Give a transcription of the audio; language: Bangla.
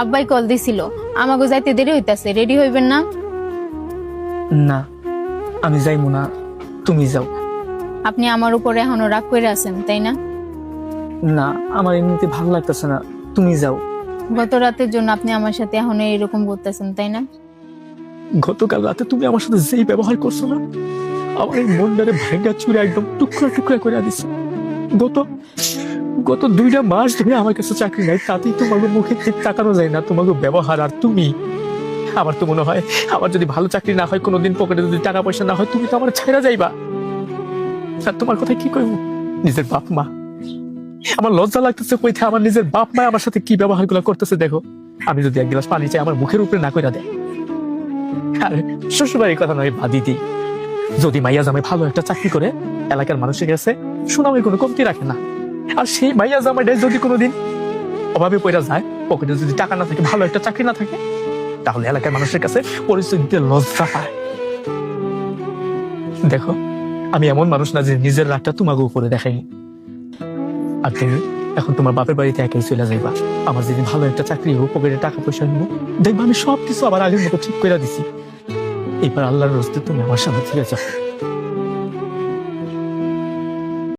আব্বাই কল দিছিল, আমাকে যাইতে দেরি হইতাছে, রেডি হইবেন না? না, আমি যাইবো না, তুমি যাও। আপনি আমার উপরে এখনো রাগ করে আছেন, তাই না? না, আমার এমনিতে ভালো লাগতেছে না, তুমি যাও। গত রাতের জন্য আপনি আমার সাথে এখনো এরকম করতেছেন, তাই না? গতকাল রাতে তুমি আমার সাথে যেই ব্যবহার করছো না, আমার এই মনটারে ভাঙ্গা চুরে একদম টুকরা টুকরা করে দিছে। গত গত 2টা মাস ধরে আমার কাছে চাকরি নাই, তাতেই তোমাকে মুখে ঠিক তাকানো যায় না তোমাকে ব্যবহার। আর তুমি, আমার তো মনে হয় আমার যদি ভালো চাকরি না হয়, কোনোদিন পকেটে যদি টাকা পয়সা না হয়, তুমি তো আমার ছেড়ে যাইবা। আর তোমার কথা কি কইব? নিজের বাপ মা, আমার লজ্জা লাগতেছে কইতে আমার নিজের বাপ মা আমার সাথে কি ব্যবহার গুলো করতেছে দেখো। আমি যদি 1 গ্লাস পানি চাই, আমার মুখের উপরে না কইরা দেয়। আর শ্বশুরবাড়ির কথা নয় বাদি দিই, যদি মাইয়া জামাই ভালো একটা চাকরি করে এলাকার মানুষের কাছে সুনামের কোনো কমতি রাখে না। আর সেই মাইয়া জামাইটাই যদি কোনোদিন অভাবে পড়া যায়, পকেটে যদি টাকা না থাকে, ভালো একটা চাকরি না থাকে, তাহলে এলাকার মানুষের কাছে পরিচয় দিতে লজ্জা পায়। দেখো, আমি এমন মানুষ না যে নিজের রাগটা তোমাকে উপরে দেখাইনি। আর তুমি এখন তোমার বাপের বাড়িতে একাই চলে যাইবা। আমার যদি ভালো একটা চাকরি হোক, পকেটে টাকা পয়সা নিব, দেখবা আমি সবকিছু আবার আগের মতো ঠিক করে দিছি। এবার আল্লাহর রস্তে তুমি আমার সামনে থেকে যাও।